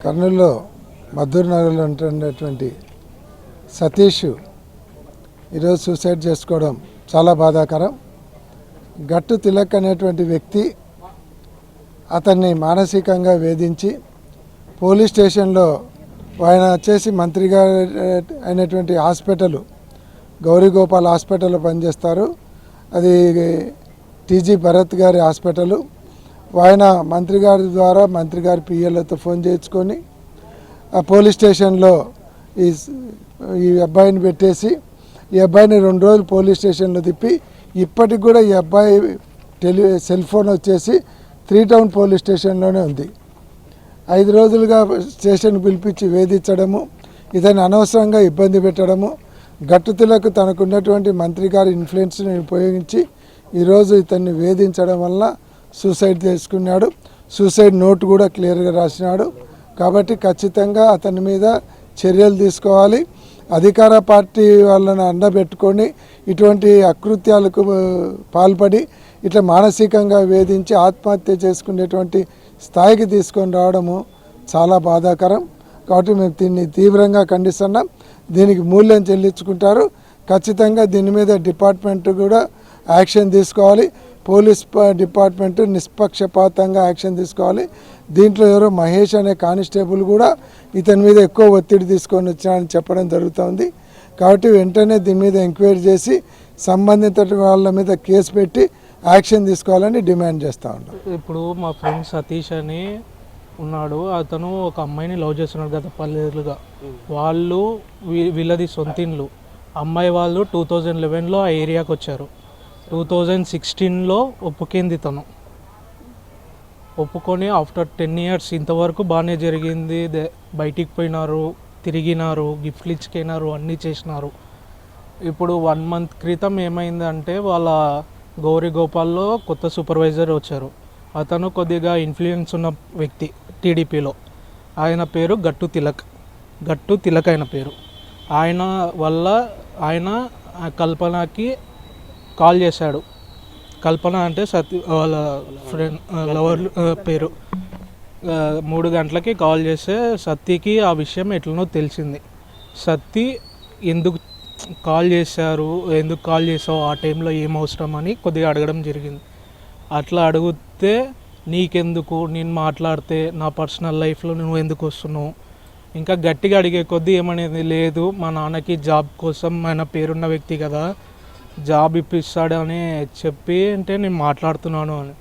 కర్నూలులో మద్దూరు నగర్లో ఉంటున్నటువంటి సతీష్ ఈరోజు సూసైడ్ చేసుకోవడం చాలా బాధాకరం. గట్టు తిలక్ అనేటువంటి వ్యక్తి అతన్ని మానసికంగా వేధించి పోలీస్ స్టేషన్లో ఆయన వచ్చేసి మంత్రిగా అయినటువంటి హాస్పిటల్ గౌరీగోపాల్ హాస్పిటల్లో పనిచేస్తారు. అది టీజీ భరత్ గారి హాస్పిటల్. ఆయన మంత్రి గారి ద్వారా మంత్రి గారి పిఎల్తో ఫోన్ చేయించుకొని ఆ పోలీస్ స్టేషన్లో ఈ అబ్బాయిని పెట్టేసి ఈ అబ్బాయిని 2 రోజులు పోలీస్ స్టేషన్లో తిప్పి ఇప్పటికి కూడా ఈ అబ్బాయి సెల్ ఫోన్ వచ్చేసి 3 టౌన్ పోలీస్ స్టేషన్లోనే ఉంది. 5 రోజులుగా స్టేషన్ పిలిపించి వేధించడము, ఇతన్ని అనవసరంగా ఇబ్బంది పెట్టడము, గట్టుతులకు తనకున్నటువంటి మంత్రి గారి ఇన్ఫ్లుయెన్స్ని ఉపయోగించి ఈరోజు ఇతన్ని వేధించడం వల్ల సూసైడ్ చేసుకున్నాడు. సూసైడ్ నోట్ కూడా క్లియర్గా రాసినాడు. కాబట్టి ఖచ్చితంగా అతని మీద చర్యలు తీసుకోవాలి. అధికార పార్టీ వాళ్ళని అండబెట్టుకొని ఇటువంటి అకృత్యాలకు పాల్పడి ఇట్లా మానసికంగా వేధించి ఆత్మహత్య చేసుకునేటువంటి స్థాయికి తీసుకొని రావడము చాలా బాధాకరం. కాబట్టి మేము దీన్ని తీవ్రంగా ఖండిస్తున్నాం. దీనికి మూల్యం చెల్లించుకుంటారు. ఖచ్చితంగా దీని మీద డిపార్ట్మెంట్ కూడా యాక్షన్ తీసుకోవాలి. పోలీస్ డిపార్ట్మెంట్ నిష్పక్షపాతంగా యాక్షన్ తీసుకోవాలి. దీంట్లో ఎవరో మహేష్ అనే కానిస్టేబుల్ కూడా ఇతని మీద ఎక్కువ ఒత్తిడి తీసుకొని వచ్చానని చెప్పడం జరుగుతుంది. కాబట్టి వెంటనే దీని మీద ఎంక్వైరీ చేసి సంబంధిత వాళ్ళ మీద కేసు పెట్టి యాక్షన్ తీసుకోవాలని డిమాండ్ చేస్తూ ఉంటాం. ఇప్పుడు మా ఫ్రెండ్ సతీష్ అని ఉన్నాడు. అతను ఒక అమ్మాయిని లవ్ చేస్తున్నాడు గత 10 ఏళ్ళుగా. వాళ్ళు వీళ్ళది సొంత ఇల్లు. అమ్మాయి వాళ్ళు 2011లో ఆ ఏరియాకి వచ్చారు. 2016లో ఒప్పుకుంది. తను ఒప్పుకొని ఆఫ్టర్ 10 ఇయర్స్ ఇంతవరకు బాగానే జరిగింది. బయటికి పోయినారు, తిరిగినారు, గిఫ్ట్లు ఇచ్చుకున్నారు, అన్నీ చేసినారు. ఇప్పుడు 1 మంత్ క్రితం ఏమైందంటే వాళ్ళ గౌరీగోపాల్లో కొత్త సూపర్వైజర్ వచ్చారు. అతను కొద్దిగా ఇన్ఫ్లుయెన్స్ ఉన్న వ్యక్తి టీడీపీలో. ఆయన పేరు గట్టు తిలక్ ఆయన పేరు. ఆయన వల్ల ఆయన కల్పనకి కాల్ చేశాడు. కల్పన అంటే వాళ్ళ ఫ్రెండ్ లవర్ పేరు. 3 గంటలకి కాల్ చేస్తే సత్తికి ఆ విషయం ఎట్లనో తెలిసింది. సత్తి ఎందుకు కాల్ చేసావు, ఆ టైంలో ఏం అవసరం అని కొద్దిగా అడగడం జరిగింది. అట్లా అడిగితే నీకెందుకు, నేను మాట్లాడితే నా పర్సనల్ లైఫ్లో నువ్వు ఎందుకు వస్తున్నావు, ఇంకా గట్టిగా అడిగే కొద్దీ ఏమనేది లేదు, మా నాన్నకి జాబ్ కోసం ఆయన పేరున్న వ్యక్తి కదా జాబ్ ఇప్పిస్తాడని చెప్పి అంటే నేను మాట్లాడుతున్నాను అని.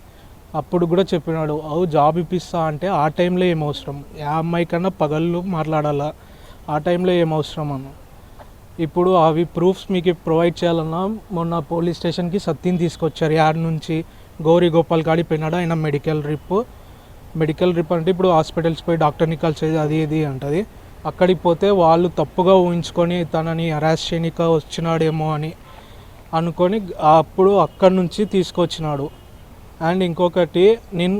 అప్పుడు కూడా చెప్పినాడు, జాబ్ ఇప్పిస్తా అంటే ఆ టైంలో ఏం అవసరం, ఆ అమ్మాయి కన్నా పగళ్ళు మాట్లాడాలా, ఆ టైంలో ఏం అవసరం అన్న. ఇప్పుడు అవి ప్రూఫ్స్ మీకు ప్రొవైడ్ చేయాలన్నా మొన్న పోలీస్ స్టేషన్కి సత్తిని తీసుకొచ్చారు. యాడ్ నుంచి గౌరీగోపాల్ కాడి పోయినాడు. ఆయన మెడికల్ రిప్ అంటే ఇప్పుడు హాస్పిటల్స్ పోయి డాక్టర్ని కలిసేది అది ఇది అంటది. అక్కడికి పోతే వాళ్ళు తప్పుగా ఊహించుకొని తనని హరాస్ చేయనిక వచ్చినాడేమో అని అనుకొని అప్పుడు అక్కడి నుంచి తీసుకొచ్చినాడు. అండ్ ఇంకొకటి, నేను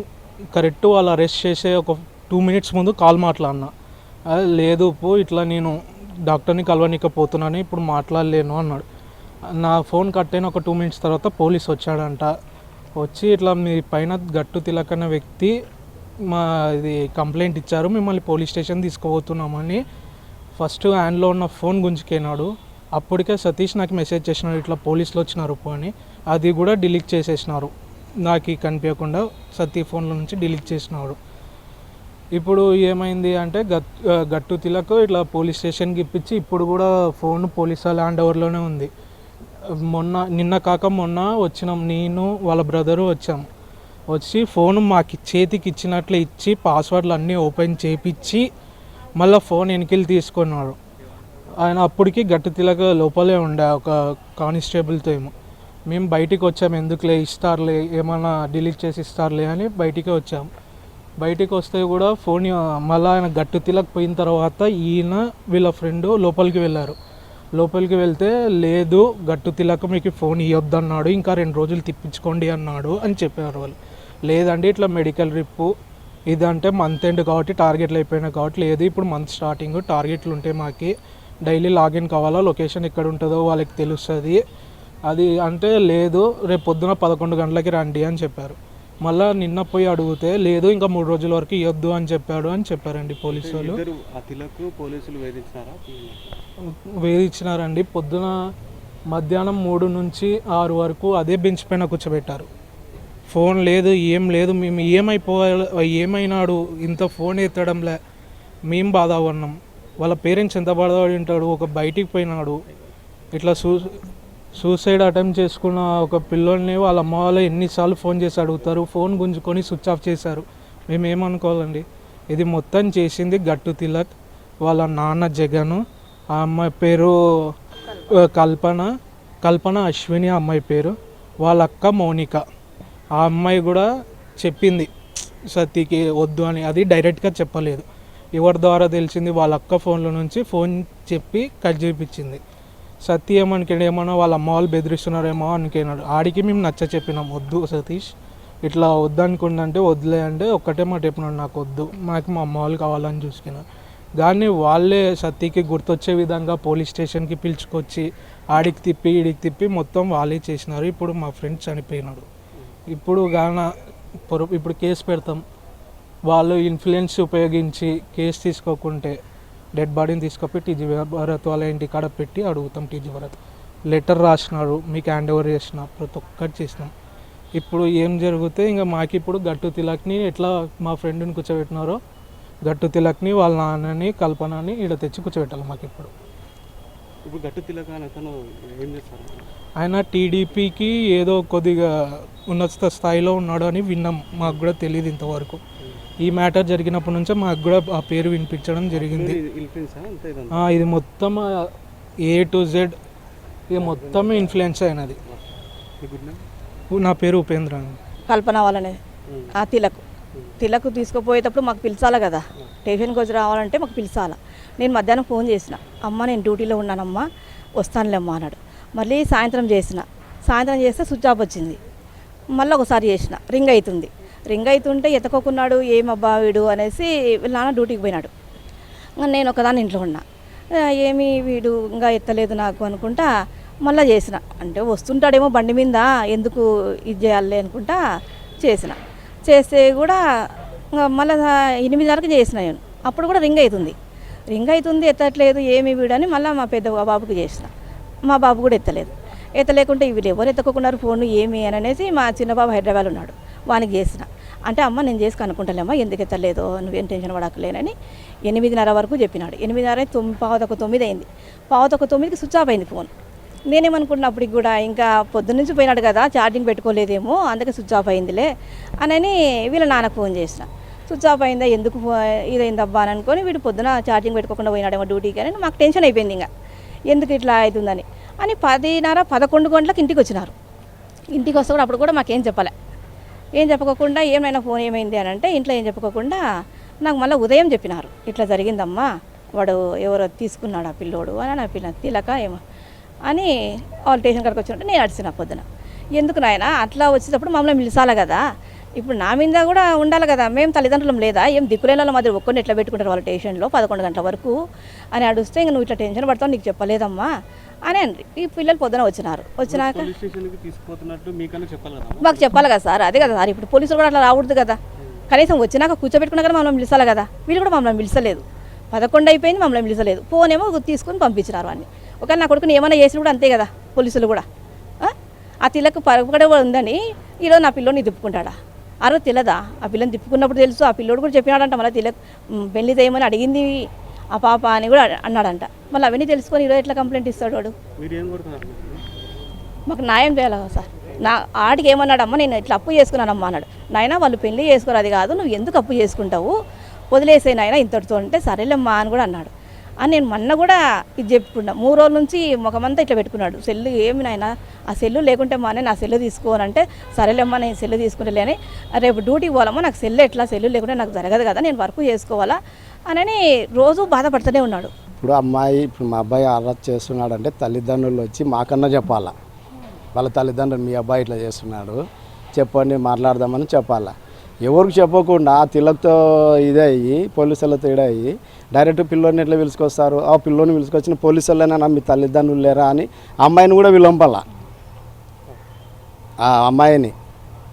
కరెక్ట్ వాళ్ళు అరెస్ట్ చేసే ఒక 2 మినిట్స్ ముందు కాల్ మాట్లాడినా. లేదు ఇట్లా నేను డాక్టర్ని కలవనికపోతున్నాను, ఇప్పుడు మాట్లాడలేను అన్నాడు. నా ఫోన్ కట్ అయిన ఒక 2 మినిట్స్ తర్వాత పోలీస్ వచ్చాడంట. వచ్చి ఇట్లా మీ పైన గట్టు తిలక్ అనే వ్యక్తి ఇది కంప్లైంట్ ఇచ్చారు, మిమ్మల్ని పోలీస్ స్టేషన్ తీసుకుపోతున్నామని ఫస్ట్ హ్యాండ్లో ఉన్న ఫోన్ గుంజుకెనాడు. అప్పటికే సతీష్ నాకు మెసేజ్ చేసినాడు, ఇట్లా పోలీసులు వచ్చినారు అని. అది కూడా డిలీట్ చేసేసినారు, నాకు కనిపించకుండా సతీ ఫోన్లో నుంచి డిలీట్ చేసినాడు. ఇప్పుడు ఏమైంది అంటే గట్టు తిలక్ ఇట్లా పోలీస్ స్టేషన్కి ఇప్పించి ఇప్పుడు కూడా ఫోన్ పోలీస్ ల్యాండ్ ఓవర్లోనే ఉంది. నిన్న కాక మొన్న వచ్చినాం, నేను వాళ్ళ బ్రదరు వచ్చి ఫోన్ మాకు చేతికి ఇచ్చినట్లు ఇచ్చి పాస్వర్డ్లు అన్నీ ఓపెన్ చేయించి మళ్ళీ ఫోన్ వెనక్కి తీసుకున్నాడు. ఆయన అప్పటికి గట్టు తిలక్ లోపలే ఉండే ఒక కానిస్టేబుల్తో ఏమో. మేము బయటికి వచ్చాము, ఎందుకులే ఇస్తారులే, ఏమైనా డిలీట్ చేసి ఇస్తారులే అని బయటికి వచ్చాము. బయటికి వస్తే కూడా ఫోన్ మళ్ళీ ఆయన గట్టు తిలక్ పోయిన తర్వాత ఈయన వీళ్ళ ఫ్రెండ్ లోపలికి వెళ్తే లేదు గట్టు తిలక్ మీకు ఫోన్ ఇవ్వద్దన్నాడు, ఇంకా 2 రోజులు తిప్పించుకోండి అన్నాడు అని చెప్పారు వాళ్ళు. లేదండి ఇట్లా మెడికల్ రిప్ ఇదంటే మంత్ ఎండ్ కాబట్టి టార్గెట్లు అయిపోయినాయి కాబట్టి లేదు, ఇప్పుడు మంత్ స్టార్టింగ్ టార్గెట్లు ఉంటే మాకు డైలీ లాగిన్ కావాలా, లొకేషన్ ఎక్కడ ఉంటుందో వాళ్ళకి తెలుస్తుంది, అది అంటే లేదు రేపు పొద్దున 11 గంటలకి రండి అని చెప్పారు. మళ్ళీ నిన్న పోయి అడిగితే లేదు ఇంకా 3 రోజుల వరకు ఇవ్వద్దు అని చెప్పారండి పోలీసు వాళ్ళు. ఆ తిలక్ పోలీసులు వేధించినారా? వేధించినారండి. పొద్దున మధ్యాహ్నం 3 నుంచి 6 వరకు అదే బెంచ్ పైన కూర్చోబెట్టారు. ఫోన్ లేదు, ఏం లేదు. మేము ఏమైనాడు ఇంత ఫోన్ ఎత్తడంలే, మేము బాధ పడినాం. వాళ్ళ పేరెంట్స్ ఎంత బాధపడి ఉంటాడు. ఒక బయటికి పోయినాడు, ఇట్లా సూసైడ్ అటెంప్ట్ చేసుకున్న ఒక పిల్లోడిని వాళ్ళ అమ్మ వాళ్ళు ఎన్నిసార్లు ఫోన్ చేసి అడుగుతారు. ఫోన్ గుంజుకొని స్విచ్ ఆఫ్ చేశారు. మేము ఏమనుకోవాలండి. ఇది మొత్తం చేసింది గట్టు తిలక్, వాళ్ళ నాన్న జగను, ఆ అమ్మాయి పేరు కల్పన అశ్విని ఆ అమ్మాయి పేరు, వాళ్ళ అక్క మౌనిక. ఆ అమ్మాయి కూడా చెప్పింది సతీకి వద్దు అని. అది డైరెక్ట్గా చెప్పలేదు, ఎవరి ద్వారా తెలిసింది, వాళ్ళ అక్క ఫోన్లో నుంచి ఫోన్ చెప్పి కట్ చేయించింది. సతీ ఏమన్నా వాళ్ళ అమ్మ వాళ్ళు బెదిరిస్తున్నారేమో అనుకున్నాడు. ఆడికి మేము నచ్చ చెప్పినాం, వద్దు సతీష్ ఇట్లా వద్దు అనుకుంటే వద్దులే అంటే ఒక్కటే మాట చెప్పినాడు, నాకు వద్దు, నాకు మా అమ్మ వాళ్ళు కావాలని చూసుకున్నాను. దాన్ని వాళ్ళే సతీకి గుర్తొచ్చే విధంగా పోలీస్ స్టేషన్కి పిలుచుకొచ్చి ఆడికి తిప్పి ఈడికి తిప్పి మొత్తం వాళ్ళే చేసినారు. ఇప్పుడు మా ఫ్రెండ్ చనిపోయినాడు. ఇప్పుడు కేసు పెడతాం. వాళ్ళు ఇన్ఫ్లుయెన్స్ ఉపయోగించి కేసు తీసుకోకుంటే డెడ్ బాడీని తీసుకొచ్చి టీజీ భరత్ వాళ్ళ ఇంటి కాడ పెట్టి అడుగుతాం. టీజీ భరత్ లెటర్ రాసినాడు, మీకు హ్యాండ్ ఓవర్ చేసిన, ప్రతి ఒక్కటి చేసినాం. ఇప్పుడు ఏం జరిగితే ఇంకా మాకు ఇప్పుడు గట్టు తిలక్ని ఎట్లా మా ఫ్రెండ్ని కూర్చోబెట్టినారో గట్టు తిలక్ని వాళ్ళ నాన్నని కల్పనని ఈడ తెచ్చి కూర్చోబెట్టాలి మాకు. ఇప్పుడు గట్టు తిలక్ అతను ఏం చేస్తారు? ఆయన టీడీపీకి ఏదో కొద్దిగా ఉన్నత స్థాయిలో ఉన్నాడు అని విన్నాం, మాకు కూడా తెలియదు ఇంతవరకు. ఈ మ్యాటర్ జరిగినప్పటి నుంచే మాకు కూడా ఆ పేరు వినిపించడం జరిగింది. ఇది మొత్తం A to Z ఇది మొత్తం ఇన్ఫ్లుయెన్స్ అయినది. నా పేరు ఉపేంద్ర అండి. కల్పన వాళ్ళనే ఆ తిలక్ తీసుకుపోయేటప్పుడు మాకు పిలిచాలి కదా, స్టేషన్కి వచ్చి రావాలంటే మాకు పిలిచాలి. నేను మధ్యాహ్నం ఫోన్ చేసిన, అమ్మ నేను డ్యూటీలో ఉన్నానమ్మా వస్తానులేమ్మా అన్నాడు. మళ్ళీ సాయంత్రం చేస్తే స్విచ్ ఆఫ్ వచ్చింది. మళ్ళీ ఒకసారి చేసిన, రింగ్ అవుతుంటే ఎత్తుకోకున్నాడు, ఏమబ్బా వీడు అనేసి నాన్న డ్యూటీకి పోయినాడు. నేను ఒకదాన్ని ఇంట్లో ఉన్నా, ఏమి వీడు ఇంకా ఎత్తలేదు నాకు అనుకుంటా మళ్ళీ చేసిన. అంటే వస్తుంటాడేమో బండి మీద, ఎందుకు ఇది చేయాలి అనుకుంటా చేస్తే కూడా మళ్ళీ 8:30కి చేసిన నేను. అప్పుడు కూడా రింగ్ అవుతుంది ఎత్తట్లేదు, ఏమి వీడని మళ్ళీ మా పెద్ద బాబుకి చేసిన. మా బాబు కూడా ఎత్తలేకుంటే వీళ్ళు ఎవరు ఎత్తకోకున్నారు ఫోన్ ఏమి అని అనేసి మా చిన్న బాబు హైదరాబాద్ ఉన్నాడు, వానికి చేసిన. అంటే అమ్మ నేను చేసి కనుక్కుంటాలేమ్మా, ఎందుకు ఎత్తలేదు, నువ్వేం టెన్షన్ పడకలేనని 8:30 వరకు చెప్పినాడు. 8:30 9:15 అయింది. 9:15కి స్విచ్ ఆఫ్ అయింది ఫోన్. నేనేమనుకున్నప్పటికి కూడా ఇంకా పొద్దున్నుంచి పోయినాడు కదా, ఛార్జింగ్ పెట్టుకోలేదేమో, అందుకే స్విచ్ ఆఫ్ అయిందిలే అని వీళ్ళ నాన్నకు ఫోన్ చేసిన. స్విచ్ ఆఫ్ అయిందా, ఎందుకు ఇదైందబ్బా అని అనుకొని వీడు పొద్దున ఛార్జింగ్ పెట్టుకోకుండా పోయినాడేమో డ్యూటీకి అని మాకు టెన్షన్ అయిపోయింది. ఇంకా ఎందుకు ఇట్లా అవుతుందని 10:30 11 గంటలకు ఇంటికి వచ్చినారు. ఇంటికి వస్తే కూడా అప్పుడు కూడా మాకేం చెప్పకోకుండా ఏమైనా ఫోన్ ఏమైంది అని అంటే ఇంట్లో ఏం చెప్పుకోకుండా నాకు మళ్ళీ ఉదయం చెప్పినారు, ఇట్లా జరిగిందమ్మా, వాడు ఎవరో తీసుకున్నాడు ఆ పిల్లోడు అని. నా తిలక ఏమో అని వాళ్ళు స్టేషన్ కాడికి వచ్చినట్టు నేను అడిచిన పొద్దున. ఎందుకు నాయన అట్లా వచ్చేటప్పుడు మమ్మల్ని పిలిచాలి కదా, ఇప్పుడు నా మీద కూడా ఉండాలి కదా, మేము తల్లిదండ్రులం లేదా, ఏం దిక్కులేని వాళ్ళ మధ్య ఒక్కరిని ఎట్లా పెట్టుకుంటారు వాళ్ళ స్టేషన్లో 11 గంటల వరకు అని అడిగితే, ఇంక నువ్వు ఇట్లా టెన్షన్ పడతావు, నీకు చెప్పలేదమ్మా అని అండి. ఈ పిల్లలు పొద్దున వచ్చినాక మాకు చెప్పాలి కదా సార్. అదే కదా సార్, ఇప్పుడు పోలీసులు కూడా అట్లా రాకూడదు కదా, కనీసం వచ్చినాక కూర్చోబెట్టుకున్నా కానీ మమ్మల్ని పిలిచాలి కదా. వీళ్ళు కూడా మమ్మల్ని పిలిచలేదు, 11 అయిపోయింది మమ్మల్ని పిలిచలేదు. ఫోన్ ఏమో తీసుకొని పంపించినారు వాడిని. ఒకవేళ నా కొడుకుని ఏమైనా చేసి కూడా అంతే కదా పోలీసులు కూడా. ఆ తిలకు పరపడ ఉందని ఈరోజు నా పిల్లోని తిప్పుకుంటాడా? ఆ రోజు తెలదా? ఆ పిల్లని తిప్పుకున్నప్పుడు తెలుసు. ఆ పిల్లోడు కూడా చెప్పినాడంట, మళ్ళీ తిలక్ పెళ్లి చేయమని అడిగింది ఆ పాప అని కూడా అన్నాడంట. మళ్ళీ అవన్నీ తెలుసుకొని ఈరోజు ఎట్లా కంప్లైంట్ ఇస్తాడు వాడు? మాకు న్యాయం చేయాలి సార్. ఆడికి ఏమన్నాడమ్మా, నేను ఇట్లా అప్పు చేసుకున్నానమ్మా అన్నాడు. నాయన వాళ్ళు పెళ్లి చేసుకోరు, అది కాదు, నువ్వు ఎందుకు అప్పు చేసుకుంటావు, వదిలేసే నాయన ఇంతటితో అంటే సరేలేమ్మా అని కూడా అన్నాడు. అని నేను మొన్న కూడా ఇది చెప్పుకున్నా. 3 రోజుల నుంచి ముఖమంతా ఇట్లా పెట్టుకున్నాడు. సెల్లు ఏమి నాయన ఆ సెల్లు లేకుంటే మా నా సెల్లు తీసుకోనంటే సరేలేమ్మా నేను సెల్లు తీసుకుంటలే అని, రేపు డ్యూటీకి పోవాలమ్మా, నాకు సెల్లు లేకుంటే నాకు జరగదు కదా, నేను వర్క్ చేసుకోవాలా అని రోజు బాధపడుతూనే ఉన్నాడు. ఇప్పుడు మా అబ్బాయి అరెస్ట్ చేస్తున్నాడంటే తల్లిదండ్రులు వచ్చి మాకన్నా చెప్పాలా, వాళ్ళ తల్లిదండ్రులు మీ అబ్బాయి ఇట్లా చేస్తున్నాడు చెప్పండి మాట్లాడదామని చెప్పాలా. ఎవరికి చెప్పకుండా తిలక్తో ఇదే అయ్యి పోలీసులతో ఇదయ్యి డైరెక్ట్ పిల్లోని ఎట్లా పిలుచుకొస్తారు? ఆ పిల్లోని పిలుచుకొచ్చిన పోలీసులైనా మీ తల్లిదండ్రులు లేరా అని అమ్మాయిని కూడా విలంపాల. ఆ అమ్మాయిని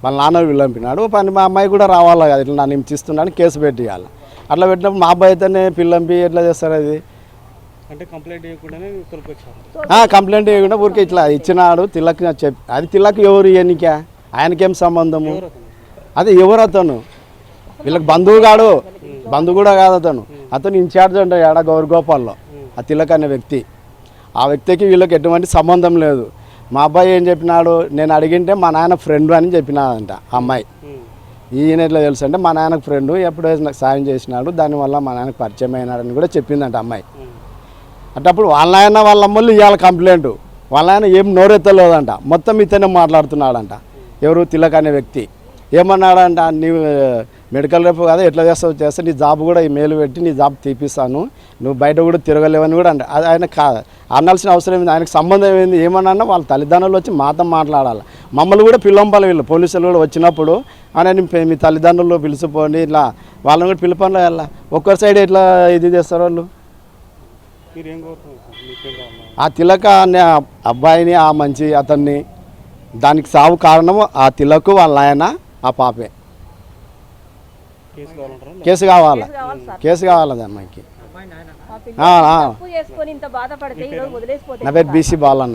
వాళ్ళ నాన్న విల్లంపినాడు పని మా అమ్మాయి కూడా రావాలి కదా ఇట్లా నన్ను హింసిస్తున్నాను కేసు పెట్టియాలి. అట్లా పెట్టినప్పుడు మా అబ్బాయి అయితేనే పిల్లంపి ఎట్లా చేస్తారు అది? అంటే కంప్లైంట్ చేయకుండానే తొలిపొచ్చారు. కంప్లైంట్ చేయకుండా ఊరికే ఇట్లా ఇచ్చినాడు తిలక్ చెప్పి అది తిలక్ ఎవరు ఎన్నిక ఆయనకేం సంబంధము? అదే ఎవరు అతను? వీళ్ళకి బంధువు కాడు, బంధువు కూడా కాదు అతను. అతను ఇన్ఛార్జ్ ఉంటాడు ఆడ గౌరగోపాల్లో ఆ తిలక్ అనే వ్యక్తి. ఆ వ్యక్తికి వీళ్ళకి ఎటువంటి సంబంధం లేదు. మా అబ్బాయి ఏం చెప్పినాడు, నేను అడిగింటే మా నాయన ఫ్రెండ్ అని చెప్పినాడంట ఆ అమ్మాయి. ఈయన ఎట్లా తెలుసు అంటే మా నాయనకు ఫ్రెండ్ ఎప్పుడో నాకు సాయం చేసినాడు, దానివల్ల మా నాయనకు పరిచయం అయినాడని కూడా చెప్పిందంట అమ్మాయి. అంటే అప్పుడు వాళ్ళ నాయన వాళ్ళ అమ్మలు ఇవాళ కంప్లైంట్, వాళ్ళ ఆయన ఏం నోరెత్తలేదంట, మొత్తం ఇతనే మాట్లాడుతున్నాడంట. ఎవరు? తిలక్ అనే వ్యక్తి. ఏమన్నాడంట, నీవు మెడికల్ రేపు కదా ఎట్లా చేస్తే నీ జాబ్ కూడా ఈ మేలు పెట్టి నీ జాబ్ తీపిస్తాను, నువ్వు బయట కూడా తిరగలేవని కూడా అంటే అది ఆయన అనాల్సిన అవసరం ఏంది? ఆయనకు సంబంధం ఏంది? ఏమన్నా వాళ్ళ తల్లిదండ్రులు వచ్చి మాతో మాట్లాడాలి. మమ్మల్ని కూడా పిల్లంపాలి వీళ్ళు పోలీసులు కూడా వచ్చినప్పుడు అని మీ తల్లిదండ్రులు పిలిచిపోండి ఇట్లా వాళ్ళని కూడా పిలుపండి. వెళ్ళా ఒక్కరి సైడ్ ఎట్లా ఇది చేస్తారు వాళ్ళు? మీరేం కోరుతున్నారు? మీకేం కావాలి? ఆ తిలక అనే అబ్బాయిని ఆ మంచి అతన్ని దానికి సాగు కారణము ఆ తిలకు వాళ్ళ ఆయన ఆ పాపే. కేసు కావాలంటారా? కేసు కావాలి, కేసు కావాలి అమ్మాయికి. తప్పు చేసుకొని ఇంత బాధపడితే ఈరోజు వదిలేసిపోతే నా పేరు బీసీ బాలన్న.